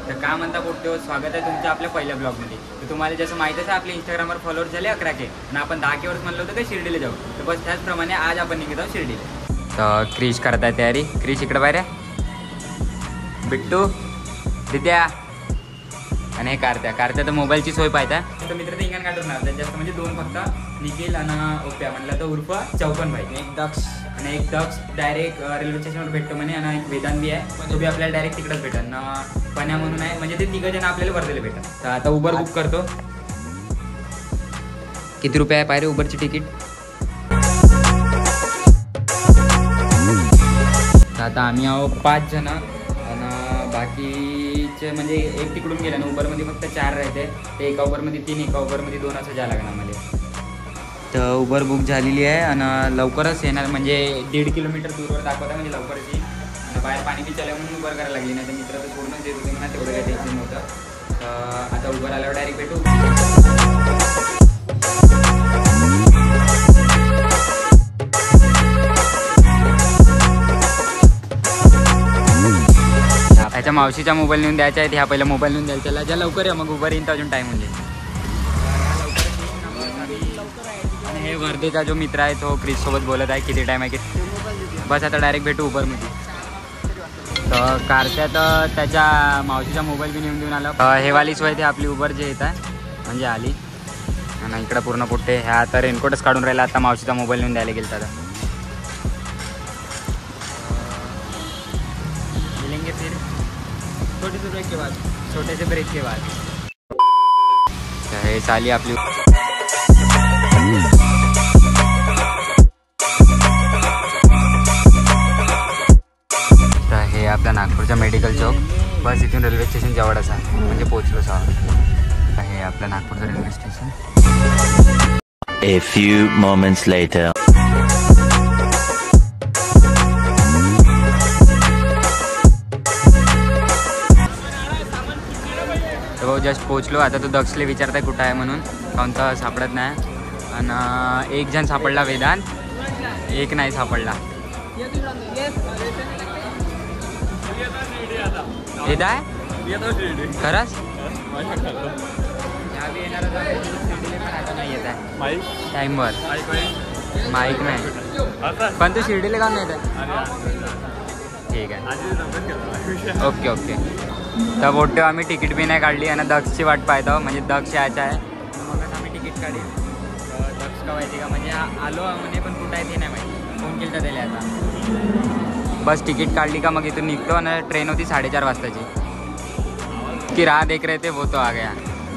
तर काय म्हणता पोट्टे, स्वागत आहे तुमचं आपल्या पहिल्या ब्लॉगमध्ये. तर तुम्हाला जसं माहीतच आहे आपल्या इंस्टाग्रामवर फॉलोअर्स झाले 11K आणि आपण 10K वरच म्हणलं होतं का शिर्डीला जाऊ. तर बस त्याचप्रमाणे आज आपण निघत आहोत शिर्डीला. तर क्रिश करत आहे तयारी. क्रिश इकडे बाहेर आहे, बिट्टू, दिद्या आणि हे कारत्या तर मोबाईलची सोय पाहता. तर मित्र ते इंगण काढून राहतात जास्त, म्हणजे दोन फक्त निखिल आणि ओप्या म्हणलं तर उर्फ चौकन भाई, एक दक्ष डायरेक्ट रेल्वे स्टेशनवर भेटतो म्हणे. आणि एक वेदांत बी आहे, तो बी आपल्याला डायरेक्ट तिकडंच भेटन ना, पण्या म्हणून आहे. म्हणजे ते तिघं जण आपल्याला वर्धेला भेटतात. तर आता उबर बुक करतो. किती रुपये आहे पायरे उबरची तिकीट? तर आता आम्ही आहो 5 जण आणि बाकीचे म्हणजे एक तिकडून गेला ना. उबरमध्ये फक्त 4 राहते. ते एका उबरमध्ये 3, एका उबरमध्ये 2 असं जायला लागणार मला. तर उबर बुक झालेली आहे आणि लवकरच येणार, म्हणजे 1.5 किलोमीटर दूरवर दाखवत आहे, म्हणजे लवकरच येईल. आणि बाहेर पाणी बी चालू म्हणून उबर करायला लागली. नाही तर मित्र तर पूर्णच देत होते म्हणा, तेवढं काही टेन्शन नव्हतं. तर आता उबर आल्यावर डायरेक्ट भेटू. ह्याच्या मावशीचा मोबाईल नेऊन द्यायचा आहे, ह्या पहिला मोबाईल नेऊन द्यायचा. ज्या लवकर आहे मग उबर येईन तर अजून टाईम होऊन जाईल. आणि हे वर्धेचा जो मित्र आहे तो क्रिश सोबत बोलत आहे किती टाईम आहे की. बस आता डायरेक्ट भेटू उबरमध्ये. तर कारच्या तर त्याच्या मावशीचा मोबाईल बी नेऊन देऊन आला. हे वाली सोय ते आपली उबर जे येत आहे म्हणजे आली. आणि इकडं पूर्ण पुट्टे ह्या आता रेनकोटच काढून राहिला. आता मावशीचा मोबाईल नेऊन द्यायला गेलं तर मिलेंगे फिर छोटे से ब्रेक के बाद. हे चाली आपली. तर हे आपल्या नागपूरचा मेडिकल चौक. बस इथून रेल्वे स्टेशन जवळच आहे, म्हणजे पोहोचलो आहोत. हे आपलं नागपूरचं railway station. A few moments later. तो जस्ट पोचलो. आता तो दक्षले विचारताय कुठं आहे म्हणून, कोणता सापडत नाही. आणि एक जण सापडला वेदांत, एक नाही सापडला. येत आहे खरंच नाही येत आहे टाईमवर. माईक नाही पण तू शिर्डीला काऊन नाही येत? ठीक आहे, ओके. तर बोलतो आम्ही तिकीट बी नाही काढली आणि दक्षची वाट पाहतो, म्हणजे दक्ष यायचा आहे. मगच आम्ही तिकीट काढली. दक्ष का माहिती का, म्हणजे आलो म्हणे पण कुठं आहे ते नाही माहिती. फोन केला त्याला आता. बस तिकीट काढली का मग इथून निघतो. आणि ट्रेन होती 4:30 वाजताची. की राह देख रहे थे वो तो आ गया.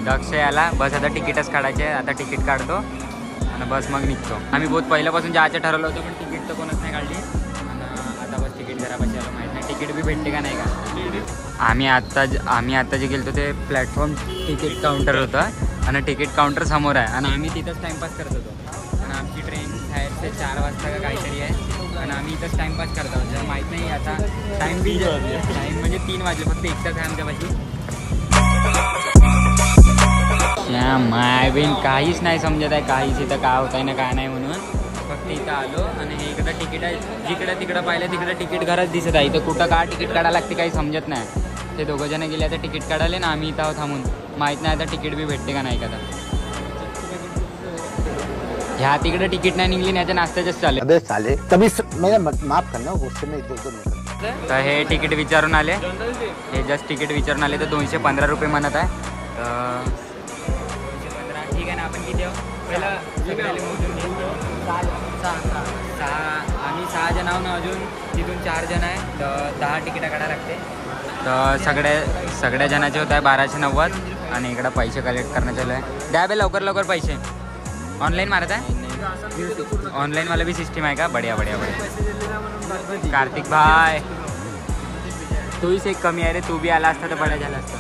दक्ष याला. बस आता तिकीटच काढायचे. आता तिकीट काढतो आणि बस मग निघतो. आम्ही बहुत पहिल्यापासून जायचं ठरवलं होतं, पण तिकीट तर कोणच नाही काढली. आणि आता बस तिकीट घरापाशी आलो, माहीत नाही तिकीट बी भेटते का नाही का. आम्ही आत्ता जे गेलो ते प्लॅटफॉर्म तिकीट काउंटर होतं आणि तिकीट काउंटर समोर आहे. आणि आम्ही तिथंच टाईमपास करत होतो. आणि आमची ट्रेन ते 4 वाजता का काहीतरी आहे. आणि आम्ही इथंच टाईमपास करतो. जर माहीत नाही आता टाईम म्हणजे 3 वाजले. फक्त एक तास आहे आमच्यापाशी. मायबीन काहीच नाही समजत आहे, काहीच इथं काय होत आहे ना काय नाही म्हणून. फक्त इथं आलो आणि हे इकडं तिकीट आहे. जिकडं तिकडं पाहिलं तिकडं तिकीट घरच दिसत आहे. इथं कुठं का तिकीट काढायला लागते काही समजत नाही. ते 2 जण गेले आता तिकीट काढायला ना, आम्ही इथं थांबून. माहीत नाही आता तिकीट बी भेटते का नाही का. ह्या तिकडे तिकीट नाही निघली, याच्या नाश्त्याचंच चालेल. अबे साले तभी माफ करना गुस्से में इधर उधर. तर हे तिकीट विचारून आले. हे जस्ट तिकीट विचारून आले. तर 215 रुपये म्हणत आहे. तर 215 ठीक आहे ना. आपण किती आहोत पहिला सगळ्याला मोजून घेऊ. 6 आम्ही 6 जण आहो ना. अजून तिथून 4 जण आहे. तर 10 तिकीटं काढायला लागते. तर सगळ्या जणांचे होत आहे 1290. आणि इकडं पैसे कलेक्ट करण्यात आलं आहे. द्या बे लवकर पैसे. ऑनलाईन मारत आहे. ऑनलाईनवाला बी सिस्टीम आहे का? बढिया. कार्तिक भाई तूच एक कमी आहे रे. तू बी आला असता तर बड्या झाला असता.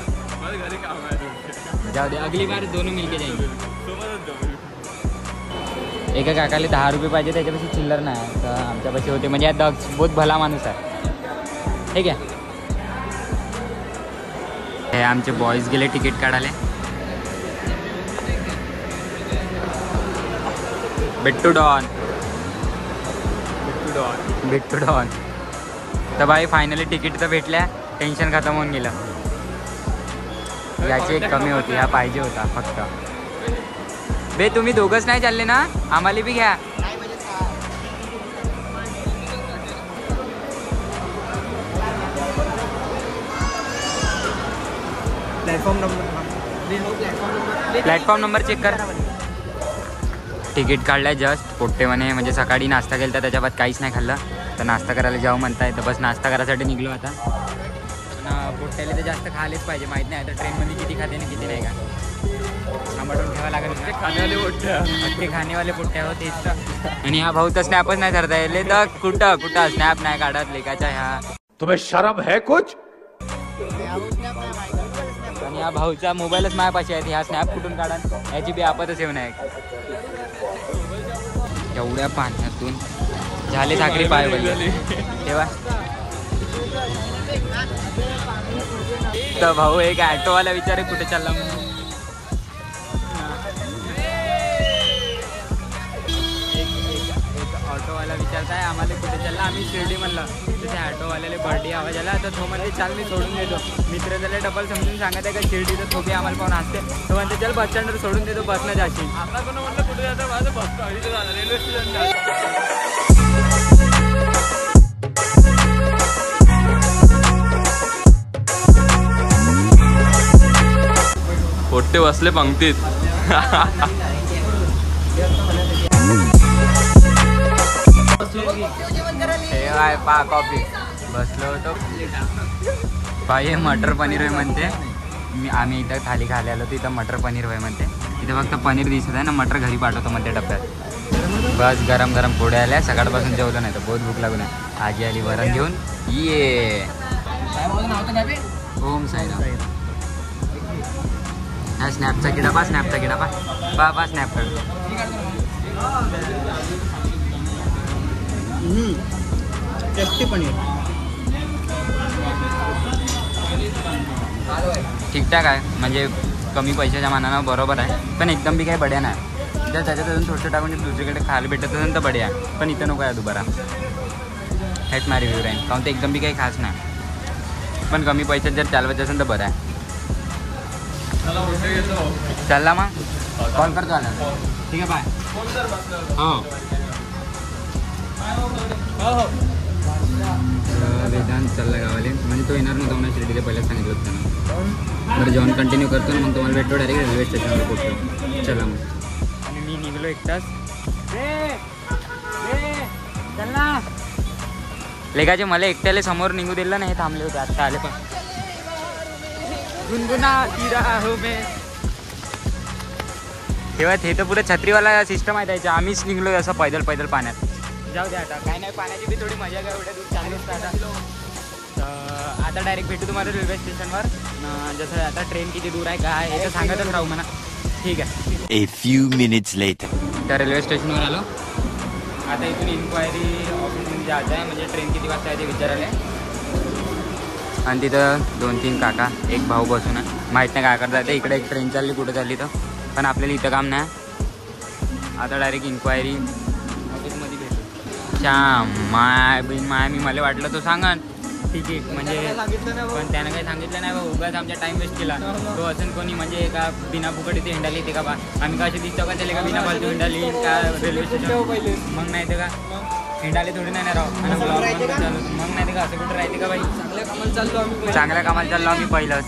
जाऊ दे, अगली बार दोनों मिलके जाईल. एका काकाला 10 रुपये पाहिजे, त्याच्यापाशी चिल्लर नाही. तर आमच्यापाशी होते, म्हणजे दक्ष बहुत भला माणूस आहे. ठीक आहे. हे आमचे बॉईज गेले तिकीट काढाले. बिट्टू डॉन. बिट्टू डॉन. तर भाई फायनली तिकीट तर भेटल्या. टेन्शन खतम होऊन गेलं. याची एक कमी होती, हा पाहिजे होता फक्त. बे तुम्ही दोघंच नाही चालले ना, आम्हाला बी घ्या. प्लॅटफॉर्म नंबर चेक कर. तिकीट काढलाय जस्ट. पोट्टे म्हणजे सकाळी नाश्ता केला तर त्याच्याबाद काहीच नाही खाल्लं, तर नाश्ता करायला जाऊ म्हणताय, तर बस नाश्ता करायसाठी निघलो आता. पण पोट्ट्याला तर जास्त खायलाच पाहिजे, माहीत नाही आता ट्रेनमध्ये किती खाते ना किती नाही का. सांभाळून ठेवा लागेल. खाणेवाले पोट्टे, ते खाणेवाले पोट्टे आहोत तेच तर. आणि हा भाऊ तर स्नॅपच नाही करता येईल तर कुठं स्नॅप नाही काढत लेकाच्या. ह्या तुम्हें शर्म है कुछ? आणि या भाऊचा मोबाईलच माझ्यापाशी आहे, ह्या स्नॅप कुठून काढा याची बी आपतच येऊ नये. एवढ्या पाण्यातून झाले साखरी पाय वळले तेव्हा. तर भाऊ एक ॲटोवाला विचारे कुठे चालला म्हणून. एक ऑटोवाला विचारताय आम्हाला कुठे चालला, आम्ही शिर्डी म्हणलं. तर त्या ऑटोवाल्याला बर्डी आवाज आला, तर तो म्हणते चाल मी सोडून देतो. मित्र त्याला डबल समजून सांगत आहे का शिर्डी, तर तो बी आम्हाला पाहून असते. तो म्हणते चल बस स्टँडवर सोडून देतो, बसनं जाशील. आता कोण म्हणलं कुठे जातं, माझं बस रेल्वे स्टेशन. पोट्टे बसले पंक्तीत. पा कॉफी बसलो होतो. पाय मटर पनीर होय म्हणते. आम्ही इथं थाली खायला आलो, इथं मटर पनीर होय म्हणते. इथं फक्त पनीर दिसत आहे ना, मटर घरी पाठवतो म्हणते डब्यात. बस गरम गरम पोळ्या आल्या, सकाळपासून जेवलो नाही तर बहुत भूक लागून आहे. आजी आली वरण घेऊन. ये ओम साईराम. हा स्नॅपचा किडा पा, स्नॅपचा किडा पा पा स्नॅप कर. टेस्टी पनीर ठीकठाक आहे, म्हणजे कमी पैशाच्या मानानं बरोबर आहे, पण एकदम बी काही बढ्या नाही. जर त्याच्यात अजून थोडं टाकून दुसरीकडे खायला भेटत असेल तर बढ्या, पण इथं नको आहे दुबारा. हेच माझी रिव्ह्यू राहील, कारण ते एकदम बी काही खास नाही, पण कमी पैशात जर चालवायचं असेल तर बरं आहे. चालला मग कॉल करतो आला. ठीक आहे बाय. हो वेदांत चालला गावाले, म्हणजे तो येणार नव्हता म्हणून शिर्डीला पहिल्याच सांगितलं होतं त्यांना. बरं जेवण कंटिन्यू करतो मग तुम्हाला भेटतो डायरेक्ट रेल्वे स्टेशनवर पोहोचतो. चला मग. आणि मी निघलो एकटाच. चला लेकाचे मला एकट्याला समोर निघू दिलं नाही, थांबले होते आत्ता आले. पण गुनगुना हो मे तेव्हा ते तर पुढे छत्रीवाला सिस्टम आहे त्याच्या. आम्हीच निघलो असं पैदल पैदल पाण्यात. जाऊ द्या आता काय नाही, पाण्याची बी थोडी मजा काय, एवढ्या दूर चालू असतं. आता डायरेक्ट भेटू तुम्हाला रेल्वे स्टेशनवर. जसं आता ट्रेन किती दूर आहे काय हे तर सांगतच राहू म्हणा. ठीक आहे. A few minutes later. त्या रेल्वे स्टेशनवर आलो. आता इथून इन्क्वायरी ऑफिसमध्ये जायचं आहे, म्हणजे ट्रेन किती वाजता आहे ते विचारायला. आणि तिथं 2-3 काका एक भाऊ बसून आहे, माहीत नाही काय करता. इकडे एक ट्रेन चालली कुठं चालली तर, पण आपल्याला इथं काम नाही. आता डायरेक्ट इन्क्वायरी ऑफिसमध्ये भेटू. माय मी मला वाटलं तो सांगन तिकीट म्हणजे, पण त्यानं काही सांगितलं नाही. उगाच आमचा टाईम वेस्ट केला. तो असं कोणी म्हणजे एका बिना फुकट इथे हिंडाली येते का बा, आम्ही कशी दिसतो का त्याला का बिना फालतू हिंडाली का रेल्वे स्टेशन. मग नाही ते का हिंडाले थोडी नाही राहू, आणि ब्लॉग चालू मग नाही ते का असं कुठं राहते का बाई. चांगल्या कामाला चाललो आम्ही पहिलंच.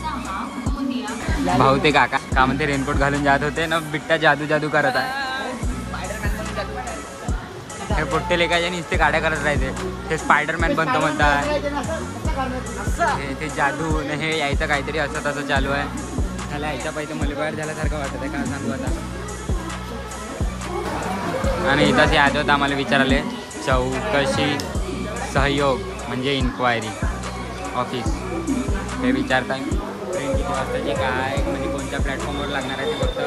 भाऊ ते काका का म्हणते रेनकोट घालून जात होते ना, बिट्टा जादू करत आहे. हे पोट्टे लेकाच्या नुसते गाड्या करत राहते. ते स्पायडरमॅन बनतो म्हणतात. ते जादू हे यायचं काहीतरी असं तसं चालू आहे. त्याला यायच्या पाहिजे मला बाहेर झाल्यासारखं वाटत आहे, काय सांगू आता. आणि इथंच याद होतं आम्हाला विचारले चौकशी सहयोग म्हणजे इन्क्वायरी ऑफिस. हे विचारताय ट्रेन किती वाजताची काय, म्हणजे कोणत्या प्लॅटफॉर्मवर लागणार आहे ते फक्त.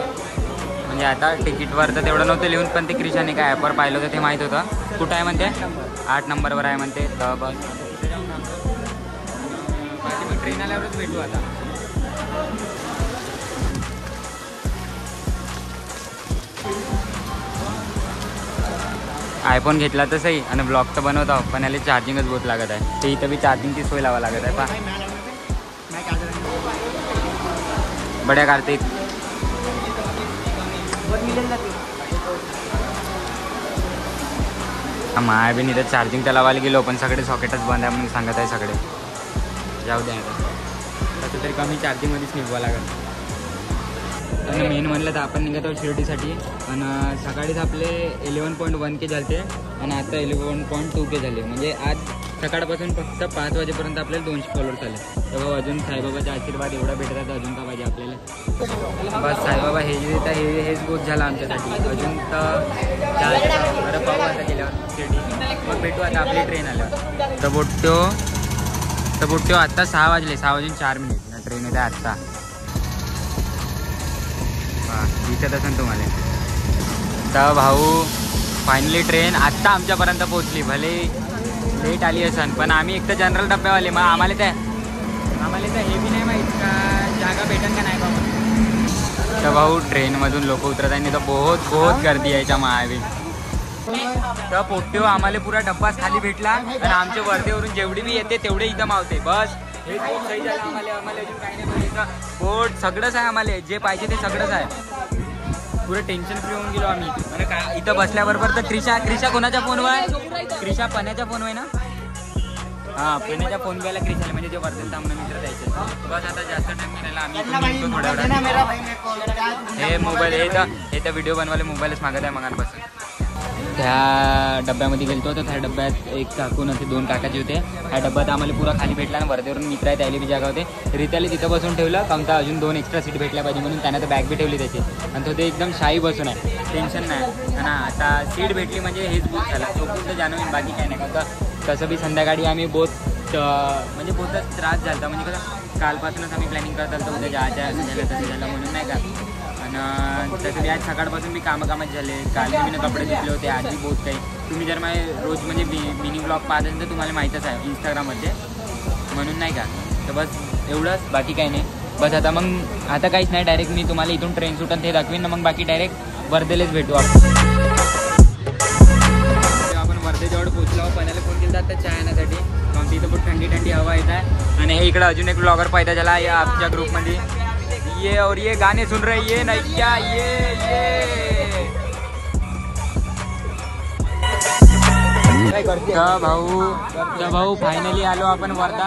म्हणजे आता तिकीटवर तर तेवढं नव्हतं लिहून, पण ते क्रिशाने काय ॲपवर पाहिलं होतं ते माहीत होतं. कुठं आहे म्हणते 8 नंबरवर आहे म्हणते. तर बस बाकी मग ट्रेन आल्यावरच भेटू आता. आयफोन घेतला तर सही आणि ब्लॉग तर बनवत आहो, पण याला चार्जिंगच बहुत लागत आहे. ते इथं बी चार्जिंगची सोय लावा लागत आहे पा. बड्या कार्तिक. माय बी इथं चार्जिंग लावायला गेलो पण सगळे सॉकेटच बंद आहे म्हणून सांगत आहे सगळे. जाऊ द्या तसं तरी कमी चार्जिंगमध्येच निघवा लागेल. आणि मेन म्हणलं तर आपण निघत आहोत शिर्डीसाठी. आणि सकाळीच आपले 11.1K झाले आणि आता 11.2K झाले. म्हणजे आज सकाळपासून फक्त 5 वाजेपर्यंत आपल्याला 200 फॉलोअर्स आले. तेव्हा अजून साईबाबाचा आशीर्वाद एवढा भेटतात अजून का पाहिजे आपल्याला. बस साईबाबा हे जे देतात हेच बहुत झालं आमच्यासाठी. अजून तर बरं पाहू आता गेल्यावर शिर्डी. मग भेटू आता आपली ट्रेन आल्यावर. तर बोट्यो आत्ता 6 वाजले. 6 वाजून 4 मिनिट ट्रेन येते आत्ता. दिसत असेल तुम्हाला. तर भाऊ फायनली ट्रेन आत्ता आमच्यापर्यंत पोहोचली. भले लेट आली असेल पण आम्ही एक तर जनरल डब्यावाले. मग आम्हाला तर हे बी नाही माहीत का जागा भेटेल का नाही बाबा. तर भाऊ ट्रेनमधून लोक उतरत आहे. तर बहुत गर्दी आहे महावी. तर पोट्यो आम्हाला पुरा डब्बाच खाली भेटला आणि आमच्या वर्धेवरून जेवढी बी येते तेवढे इथं मावते. बस हे खूप सही झालं. आम्हाला अजून काही नाही बोट सगळंच आहे. आम्हाला जे पाहिजे ते सगळंच आहे. पुरे टेन्शन फ्री होऊन गेलो आम्ही. आणि काय इथं बसल्याबरोबर तर क्रिशा कोणाच्या फोनवर आहे. क्रिशा पण्याच्या फोनवर आहे ना. हां पण्याच्या फोन घ्यायला क्रिशाला म्हणजे ते वर्धेत थांबणं मित्र द्यायचे. बस आता जास्त टाइम नाही राहिला. आम्ही थोड्या वेळात हे मोबाईल हे तर व्हिडिओ बनवायला मोबाईलच मागत आहे मगांपासून. त्या डब्यामध्ये गेलो तर त्या डब्यात एक काकून होते 2 काकाचे होते. ह्या डब्यात आम्हाला पुरा खाली भेटला आणि वर्धेवरून मित्र आहे त्याला बी जागा होते. रित्याला तिथं बसून ठेवलं कारण का अजून 2 एक्स्ट्रा सीट भेटल्या पाहिजे म्हणून त्यानं तर बॅग बी ठेवली त्याची. आणि तो ते एकदम शाही बसून आहे. टेन्शन नाही ना. आता सीट भेटली म्हणजे हेच बहुत झालं. चोपून तर जाणून बाकी काय नाही. कारण तसं बी संध्याकाळी आम्ही बहुत त्रास झाला. म्हणजे कसं कालपासूनच आम्ही प्लॅनिंग करत आलो उद्या जायचं असं झालं तसं झालं म्हणून नाही का. आणि तसं बी आज सकाळपासून बी कामात झाले. काल मी कपडे धुतले होते. आधी बहुत काही. तुम्ही जर माझे रोज म्हणजे मिनी ब्लॉग पाहत असेल तर तुम्हाला माहीतच आहे इंस्टाग्राममध्ये म्हणून नाही का. तर बस एवढंच बाकी काही नाही. बस आता मग आता काहीच नाही. डायरेक्ट मी तुम्हाला इथून ट्रेन सुटून ते दाखवीन ना. मग बाकी डायरेक्ट वर्धेलाच भेटू आपण. आपण वर्धेजवळ पोहोचलो. पण्याला फोन केला आता चहा येण्यासाठी. मग तिथं खूप थंडी हवा येत आहे. आणि हे इकडं अजून एक ब्लॉगर पैदा झाला या आमच्या ग्रुपमध्ये. ये और ये गाने सुन रहे ये नहीं क्या ये भाऊ फायनली आलो आपण वर्धा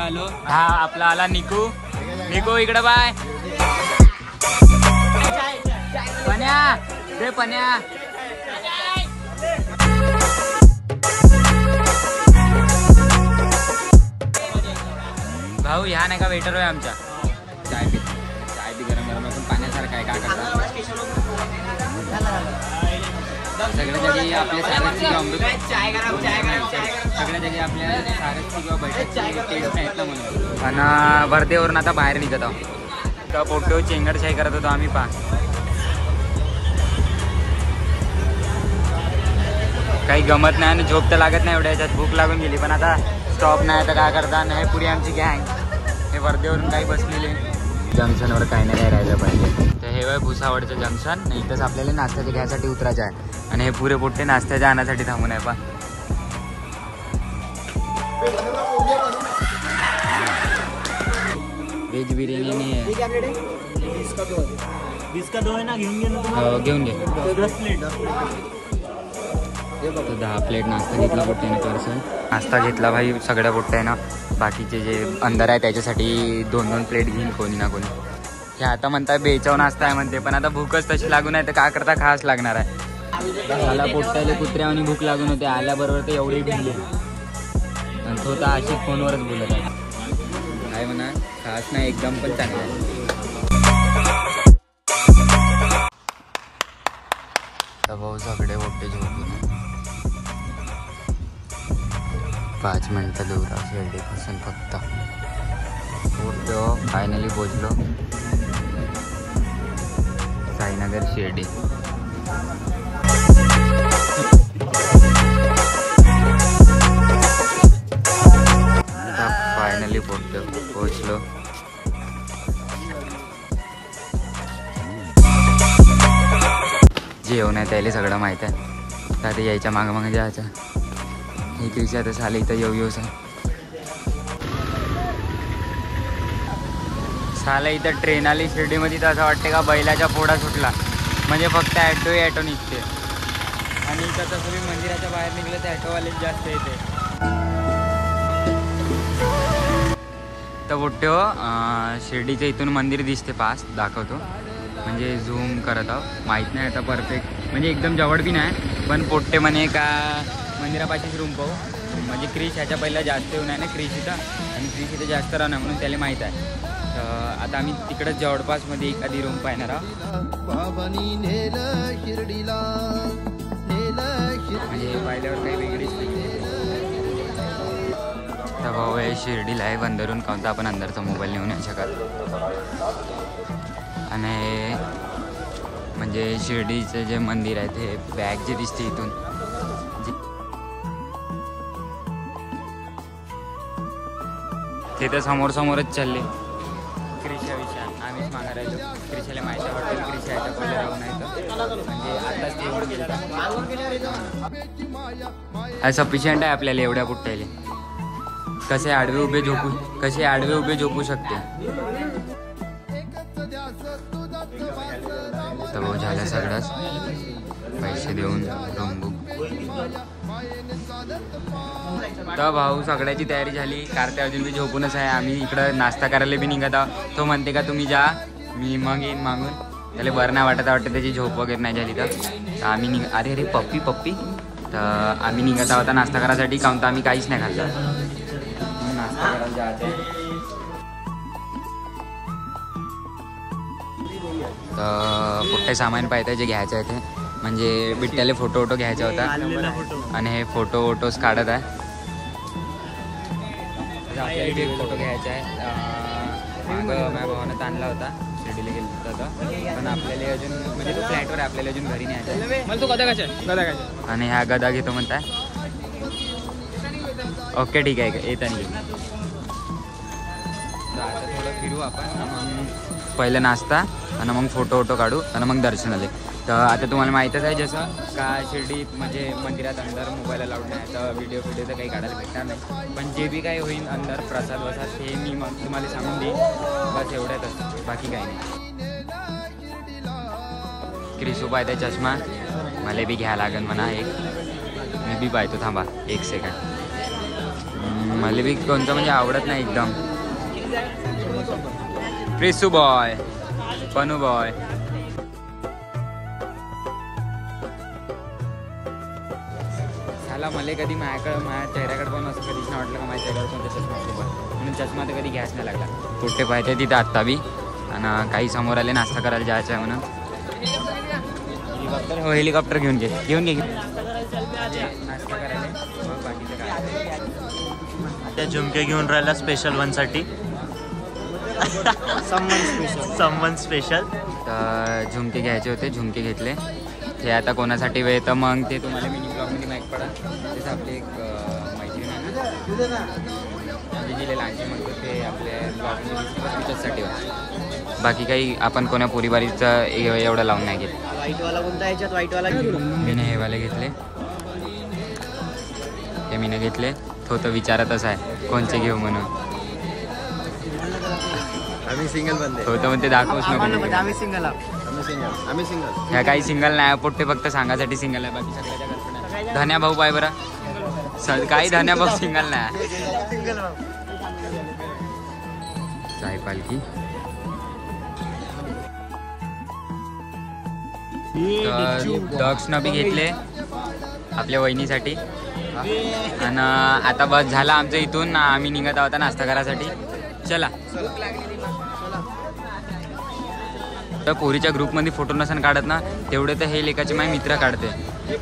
आलो. हा आपला आला निकू इकडे बाय. पण्या भाऊ ह्या नाही का वेटर होय आमच्या. चाय बी गरम पण पाण्यासारखं आहे. काय करता सगळ्या जागी आपल्या सारथची किंवा अमृत सगळ्या जागी आपल्या सारथची किंवा बैठकची टेस्ट नाहीत ना म्हणून. आणि वर्धेवरून आता बाहेर निघत आहोत. तर पोट्यो चेंगडशाही करत होतो आम्ही. काही गमत नाही आणि झोप तर लागत नाही एवढ्या याच्यात. भूक लागून गेली पण आता स्टॉप नाही. तर काय करता नाही. पुरी आमची गँग हे वर्धेवरून काही बसलेले. जंक्शनवर काही नाही राहायला पाहिजे. तर हे वय भुसावळचं जंक्शन. नाही इथंच आपल्याला नाश्त्याच्या घ्यायसाठी उतरायचं आहे. आणि हे पुरे पोट्टे नाश्त्याच्या आणण्यासाठी थांबून आहे. व्हेज बिर्याणी नाही आहे. घेऊन घे. 10 प्लेट नाश्ता घेतला पोट्ट्याने पार्सल. नाश्ता घेतला भाई सगळ्या पोट्ट्यानं. बाकीचे जे अंदर आहे त्याच्यासाठी 2-2 प्लेट घेईन कोणी ना कोणी. हे आता म्हणतात बेचाव नाश्ता आहे म्हणते पण आता भूकच तशी लागून आहे तर काय करता खास लागणार आहे. मला पोट्ट्याला कुत्र्यावानी भूक लागून होते. आल्याबरोबर ते एवढी भिडली आणि तो तर अशीच फोनवरच बोलत आहे. काय म्हणा खास नाही एकदम पण चांगलं आहे. तर भाऊ सगळे पोट्टे झोपून 5 मिनटं दूर शिर्डीपासून फक्त. फायनली पोचलो साईनगर शिर्डी. फायनली पोचलो. जेवण आहे त्याला सगळं माहीत आहे. तर यायच्या मागं जायचं. हे क्रिशा तर झालं इथं येऊच आहे. साला इथं ट्रेन आली शिर्डीमध्ये तर असं वाटते का बैलाच्या पोडा सुटला. म्हणजे फक्त ॲटो निघते. आणि इथं तसं मी मंदिराच्या बाहेर निघलं तर ॲटोवालेच जास्त येते. तर बोट्यो शिर्डीचं इथून मंदिर दिसते पास दाखवतो. म्हणजे झूम करत आहो. माहीत नाही आता परफेक्ट म्हणजे एकदम जवळ बी नाही. पण पोट्टे म्हणे का मंदिरापाशीच रूम पाहू. म्हणजे क्रिश ह्याच्या पहिला जास्त येऊन आहे ना क्रिश इथं. आणि क्रिश इथं जास्त राहणार म्हणून त्याला माहीत आहे. तर आता आम्ही तिकडंच जवळपासमध्ये एखादी रूम पाहणार आहोत. म्हणजे पाहिल्यावर काही वेगळीच नाही. तर भाऊ हे शिर्डीला आहे बंदरून काउंता आपण अंदरचा मोबाईल नेऊ नाही शकत. आणि म्हणजे शिर्डीचं जे मंदिर आहे ते बॅग जे दिसते इथून ते तर समोरच चालले. क्रिशा विषय आम्हीच मागा राहिलो. क्रिशाला माहिती हॉटेल क्रिशा याच्या पहिले राहून आहे तर म्हणजे आताच ते एवढं गेलं सफिशियंट आहे आपल्याला एवढ्या पुट्ट्याले. कसे आडवे उभे झोपू शकते. तर भाऊ झालं सगळंच पैसे देऊन रूम बुक. तर भाऊ सगळ्याची तयारी झाली. कार्ते अजून बी झोपूनच आहे. आम्ही इकडं नाश्ता करायला बी निघत आहोत. तो म्हणते का तुम्ही जा मी मग येईन मागून. त्याला बरं नाही वाटतं त्याची झोप वगैरे नाही झाली तर आम्ही अरे पप्पी तर आम्ही निघत आहोत नाश्ता करायसाठी. काऊन तर आम्ही काहीच नाही खाल्लं. नाश्ता करायला जायचं. तर कुठे सामान पाहिजे जे घ्यायचं आहे ते. म्हणजे बिट्ट्याला फोटो घ्यायचा होता आणि हे फोटोज काढत आहे. आपल्याला एक फोटो घ्यायचा आहे. माझ्या भावानं आणला होता शिर्डीला गेला होता पण आपल्याला अजून म्हणजे तो फ्लॅटवर आहे. आपल्याला अजून घरी नाही यायचं. मला तो गदा आणि ह्या गदा घेतो म्हणताय. ओके ठीक आहे येता नाही. तर आता थोडं फिरू आपण. मग पहिलं नाश्ता आणि मग फोटो काढू आणि मग दर्शन आले. तर आता तुम्हाला माहीतच आहे जसं का शिर्डीत म्हणजे मंदिरात अंदर मोबाईल अलाउड नाही. तर व्हिडिओ तर काही काढायला भेटणार नाही. पण जे बी काही होईल अंदर प्रसाद हे मी मग तुम्हाला सांगून देईन. बस एवढ्यातच बाकी काही नाही. क्रिसू पाहिजे चष्मा मला बी घ्यायला लागेल म्हणा एक. मी बी पाहतो थांबा एक सेकंड. मला बी कोणतं म्हणजे आवडत नाही एकदम. क्रिसू बॉय पनू बॉय मला कधी माझ्या चेहऱ्याकडे पण असं कधीच नाही वाटलं का माझ्या चेहऱ्यावर कोणता चष्मा असतो. म्हणून चष्मा तर कधी घ्यायच नाही लागला. कुठे पाहिजे तिथं आत्ता बी. आणि काही समोर आले नाश्ता करायला जायचं आहे म्हणून हेलिकॉप्टर घेऊन घे नाश्ता करायला. मग बाकीचं काय त्या झुमके घेऊन राहिला स्पेशल वनसाठी. Someone special. तर झुमके घ्यायचे होते. झुमके घेतले. ते आता कोणासाठी वेळ तर मग ते तुम्हाला मिनी ब्लॉगमध्ये माहीत पडा. तेच आपले एक मैत्रीण आहे ना जिले लहानचे म्हणतो ते आपल्या ब्लॉगसाठी. बाकी काही आपण कोणा पोरीबारीचं एवढं लावून नाही घेत. व्हाईटवाला कोणता याच्यात व्हाईटवाला मीने हेवाले घेतले. हे मीने घेतले. तो तर विचारतच आहे कोणचे घेऊ म्हणून. आम्ही सिंगल बंदे. तो तर म्हणते दाखवूच नको. आम्ही सिंगल ह्या काही सिंगल नाही. पोट्टे फक्त सांगासाठी सिंगल आहे. बाकी सगळ्याच्या गर्लफ्रेंड. धन्या भाऊ पाय बरं काही धन्या भाऊ सिंगल नाही. साई पालखी. डॉग्सनं बी घेतले आपल्या वहिनीसाठी. आणि आता बस झाला आमचं इथून. आम्ही निघत आहोत नाश्ता करायसाठी. चला. तर पोरीच्या ग्रुपमध्ये फोटो नसन काढत ना तेवढे तर हे लेखाचे माझे मित्र काढते.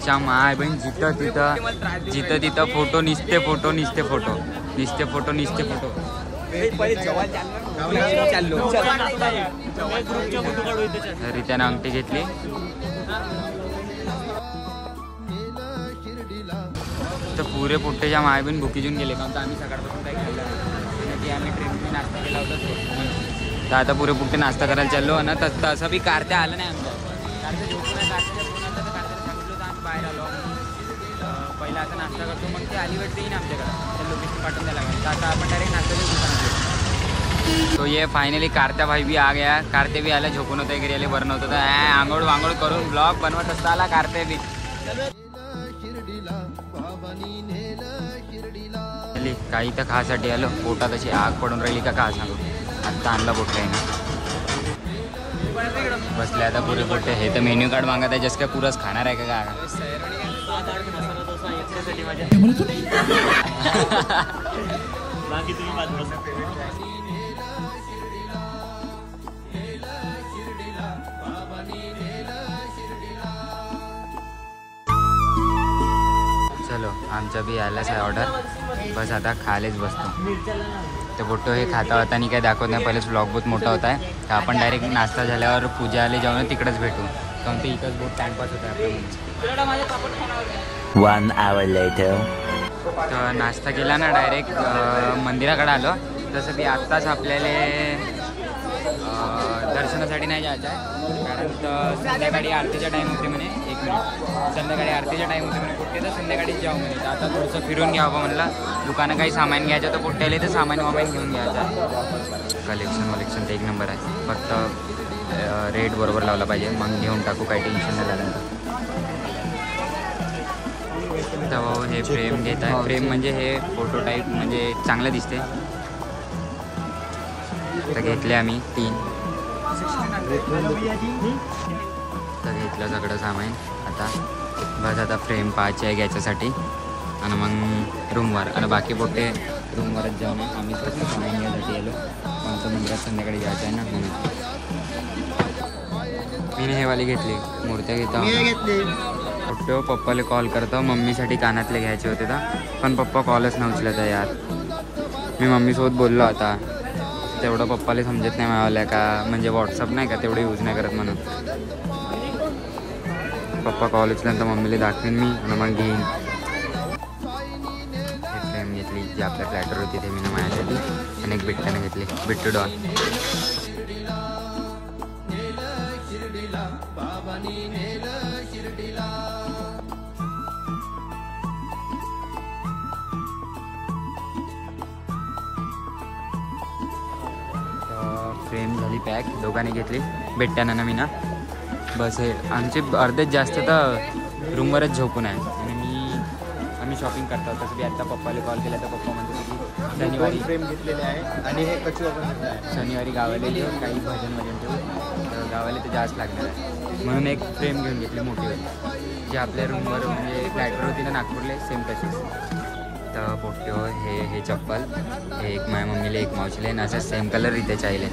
च्या माय बहीण जिथं तिथं फोटो निसते फोटो. रित्यानं अंगठी घेतली. तर पुरे पोट्टेच्या माय बहीण भुकीजून गेले. कारण तर आम्ही सकाळपासून काही खाल्लं नाही. की आम्ही ट्रेनमध्ये नाश्ता केला होता. तर आता पुरे पुट्टे नाश्ता करायला चाललो. आणि तसं बी कार्त्या आलं नाही आमचं. कार्त्या झोपून कार्त्याच्या फोन आला तर कार्त्याला सांगितलं होतं आम्ही बाहेर आलो. पहिला आता नाश्ता करतो मग ते आली वाटते येईन आमच्याकडं. तर लोकेशन पाठवून द्यायला लागेल. तर आता आपण डायरेक्ट नाश्त्याच्या दुकानात तो ये फायनली कारत्या भाई भी आ गया. कारते भी आला, झोपून होतं घरी आले, बरं नव्हतं. आंघोळ वांघोळ करून ब्लॉग बनवत असता आला कारते बी. काही तर खासाठी आलो, पोटात अशी आग पडून राहिली का काय सांगू. आत्ता आणला बोट आहे ना, बसले आता पुरे पोटे. हे तर मेन्यू कार्ड मागत आहे, जस काय पुरंच खाणार आहे का. चलो आमचा बी आलाच आहे ऑर्डर. बस आता खायलाच बसतो. तर बोटो हे खाता होता काय दाखवत नाही. पहिलेच व्लॉग बहुत मोठा होता आहे, तर आपण डायरेक्ट नाश्ता झाल्यावर पूजाला जाऊन तिकडेच भेटू. कारण ते इथंच बहुत टाइमपास होता आपल्या. 1 hour later. तर नाश्ता केला ना, डायरेक्ट मंदिराकडे आलो. तसं बी आत्ताच आपल्याला दर्शनासाठी नाही जायचं आहे, कारण तर संध्याकाळी आरतीचा टाईम होते म्हणे. 1 मिनिट, संध्याकाळी आरतीचा टाईम होते म्हणे. कुठे तर संध्याकाळीच जाऊ म्हणे. तर आता थोडंसं फिरून घ्यावं म्हणलं. दुकानं काही सामान घ्यायचं तर कुठेले तर सामान घेऊन घ्यायचं आहे. कलेक्शन तर 1 नंबर आहे. फक्त रेट बरोबर लावला पाहिजे, मग घेऊन टाकू, काही टेन्शन नाही झालं. तर भाऊ हे फ्रेम घेत आहे. फ्रेम म्हणजे हे फोटो टाईप म्हणजे चांगलं दिसते. तर घेतले आम्ही 3. तर घेतलं सगळं सामान. आता बस आता फ्रेम पाहायची आहे घ्यायच्यासाठी, आणि मग रूमवर. आणि बाकी पोटे रूमवरच जाऊन आम्ही कसं सामान घ्यायसाठी आलो. आमचं मंदिरात संध्याकाळी जायचं आहे ना, म्हणून मी हेवाली घेतली. मूर्त्या घेतो. फोटो पप्पाला कॉल करतो. मम्मीसाठी कानातले घ्यायचे होते तर, पण पप्पा कॉलच नाही उचलत आहे यार. मी मम्मीसोबत बोललो होता, तेवढं पप्पाला समजत नाही मावाल्या का, म्हणजे व्हॉट्सअप नाही का तेवढं यूज नाही करत म्हणून. पप्पा कॉल उचल्यानंतर मम्मीला दाखवीन मी, आणि मग घेईन. एक फ्रेम घेतली जी आपल्या फ्लॅटवर होती, ते मी ना माझ्यासाठी. आणि एक बिट्ट्यानं घेतली, बिट्टू डॉन. फ्रेम झाली पॅक, दोघांनी घेतली. बिट्ट्यानं मी ना. बस हे आमचे अर्धेच जास्त तर रूमवरच झोपून आहे. आणि आम्ही शॉपिंग करतो. तसं बी आत्ता पप्पाला कॉल केला तर पप्पा म्हणतो की शनिवारी फ्रेम घेतलेले आहे, आणि हे कचू आपण घेतलं आहे. शनिवारी गावाला येऊ, काही भजन ठेवू, तर गावाला तर जास्त लागणार आहे. म्हणून एक फ्रेम घेऊन घेतली मोठी होती, जी आपल्या रूमवर म्हणजे फ्लॅटवर होती ना नागपूरला, सेम तशीच. तर पोट्यो हे चप्पल, हे एक माझ्या मम्मीला, एक मावशीला, आणि असं सेम कलर इथे चाहिले.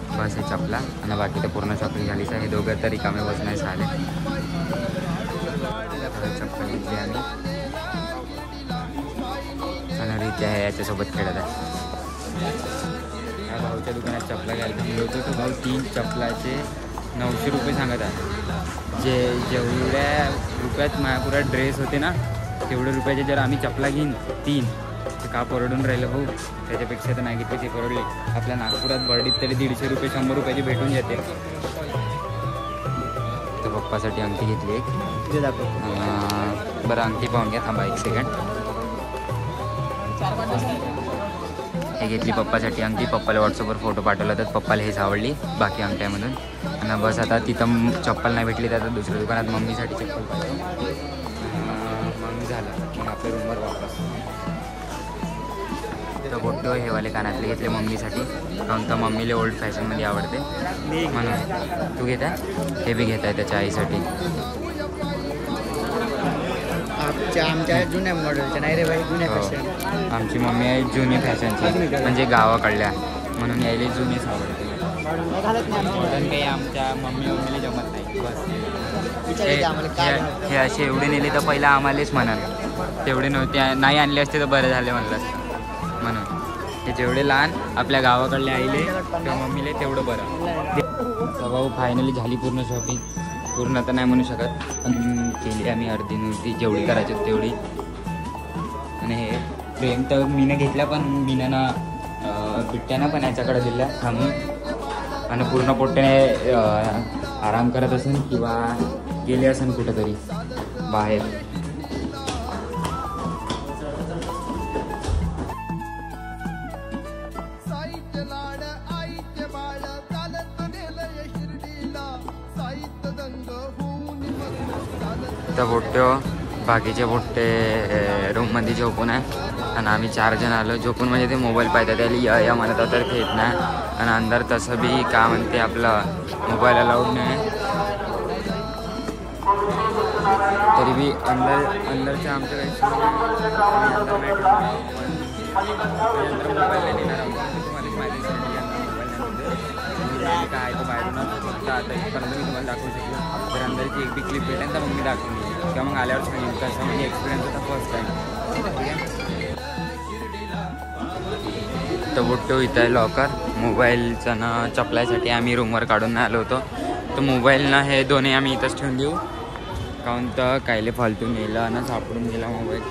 बस हे चपला. आणि बाकी तर पूर्ण शॉपिंग झालीच आहे. हे दोघं तरी कामे बसण्यास आले. चप्पल घेतली आम्ही. आणि रीती आहे याच्यासोबत खेळत आहे. या भाऊच्या दुकानात चपला घ्यायला थांबलो होतो. तो भाऊ 3 चपलाचे 900 रुपये सांगत आहे. जेवढ्या रुपयात माझ्या ड्रेस होते ना, तेवढ्या रुपयाचे जर आम्ही चपला घेईन 3, तर का परवडून राहिलं भाऊ. त्याच्यापेक्षा तर नाही घेतले ते परवडले. आपल्या नागपुरात बर्डीत तरी 150 रुपये 100 रुपयाची भेटून जाते. तर पप्पासाठी अंगठी घेतली एक. बरं अंगठी पाहून घ्या, थांबा 1 सेकंड. हे घेतली पप्पासाठी अंगठी. पप्पाला व्हॉट्सअपवर फोटो पाठवला तर पप्पाला हेच आवडली बाकी अंगठ्यामधून. आणि बस आता तिथं चप्पल नाही भेटली तर आता दुसऱ्या दुकानात मम्मीसाठी चप्पल पाहिजे. मग झालं, मग आपल्या रूमवर वापस. तर बोटो हेवाले कानातले घेतले मम्मीसाठी, कारण तर मम्मीला ओल्ड फॅशनमध्ये आवडते म्हणून. तू घेत आहे? हे बी घेत आहे त्याच्या आईसाठी. आमच्या जुन्या मॉडेलच्या नाही रे भाई, जुन्या फॅशन. आमची मम्मी आहे जुनी फॅशनची, म्हणजे गावाकडल्या, म्हणून यायला जुनीच आवडते. मॉडर्न काही आमच्या मम्मीला जमत नाही. बस हे असे एवढे नेले तर पहिला आम्हालाच म्हणाल, तेवढे नव्हते, नाही आणले असते तर बरं झाले म्हणलं असतं. म्हणून हे जेवढे लहान आपल्या गावाकडले आईले किंवा मम्मीले तेवढं बरं. तर भाऊ फायनली झाली पूर्ण शॉपिंग. पूर्ण तर नाही म्हणू शकत, पण केली आम्ही अर्धी नुसती, जेवढी करायची तेवढी. आणि हे फ्रेम तर मीनं घेतल्या, पण मीनं बिट्ट्यानं पण याच्याकडे दिल्या थांबून. आणि पूर्ण पोट्याने आराम करत असेल किंवा गेले असेल कुठंतरी बाहेर. तर बोट्टे बाकीचे बोट्टे रूममध्ये झोपून आहे आणि आम्ही 4 जण आलो. झोपून म्हणजे ते मोबाईल पाहतात त्याला या म्हणत तर घेत नाही आणि अंदर तसं बी का म्हणते आपलं मोबाईल अलाउड नाही. तरी बी अंदरच्या आमच्या काही मोबाईल नाही देणार आहोत. तुम्हाला माहिती मोबाईल काय तो बाहेरूनच फक्त आता इथपर्यंत मी तुम्हाला दाखवू शकतो. तर अंदरची एक बी क्लिप भेटेल तर मग मी दाखवून किंवा मग आल्यावर सांगेन कसं म्हणजे एक्सपिरियन्स होता फर्स्ट टाईम. तर बोट्टो इथं आहे लॉकर. मोबाईलचं ना चपलायसाठी आम्ही रूमवर काढून नाही आलो होतो. तर मोबाईल ना हे दोन्ही आम्ही इथंच ठेवून देऊ काहून तर कायले फालतू नेलं ना सापडून गेला मोबाईल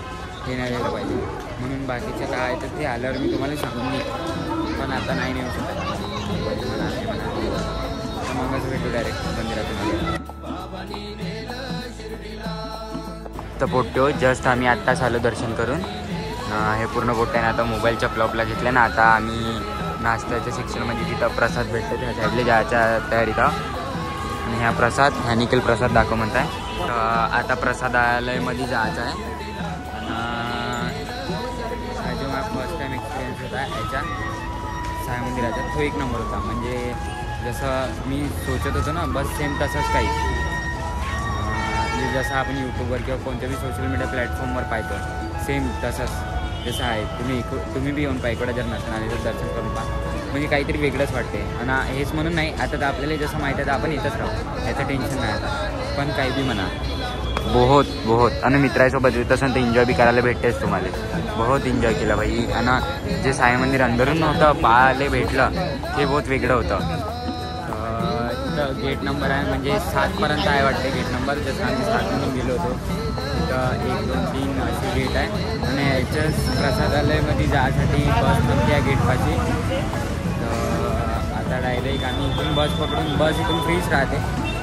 हे नाही गेलं पाहिजे म्हणून. बाकीचं काय तर ते आल्यावर मी तुम्हाला सांगून देईन पण आता नाही नेऊ शकत. मगच भेटू डायरेक्ट मंदिरातून. तर बोट्टो जस्ट आम्ही आत्ताच आलो दर्शन करून. हे पूर्ण बोट्याने आता मोबाईल चपला घेतले ना. आता आम्ही नाश्त्याच्या सेक्शनमध्ये जिथं प्रसाद भेटतो त्या साईडला जायच्या तयारीत आहोत. आणि ह्या प्रसाद ह्या निखिल प्रसाद दाखव म्हणताय. तर आता प्रसादालयमध्ये जायचं आहे. आणि जो माझा फर्स्ट टाईम एक्सपिरियन्स होता ह्याच्या साई मंदिराचा तो 1 नंबर होता. म्हणजे जसं मी सोचत होतो ना बस सेम तसंच काही म्हणजे जसं आपण यूट्यूबवर किंवा कोणत्या बी सोशल मीडिया प्लॅटफॉर्मवर पाहतो सेम तसंच जसं आहे. तुम्ही बी येऊन पाहिकडा जर नसेल आणि जर दर्शन करून पहा म्हणजे काहीतरी वेगळंच वाटते. आणि हेच म्हणून नाही आता तर आपल्याला जसं माहीत आहे तर आपण इथंच राहू याचं टेन्शन नाही आता. पण काही बी म्हणा बहुत आणि मित्रांसोबत येत असेल तर एन्जॉय बी करायला भेटतेच तुम्हाला. बहुत एन्जॉय केला भाई. आणि जे साई मंदिर अंदरून नव्हतं पाहायला भेटलं ते बहुत वेगळं होतं. इथं गेट नंबर आहे म्हणजे 7पर्यंत आहे वाटते गेट नंबर. जसं आम्ही 7 गेलो होतो तिथं 1, 2, 3 असे गेट आहे. आणि याच्याच प्रसादालयमध्ये जायसाठी बस नव्हती या गेटपाशी. तर आता डायरेक्ट आम्ही इथून बस इथून फ्रीच राहते.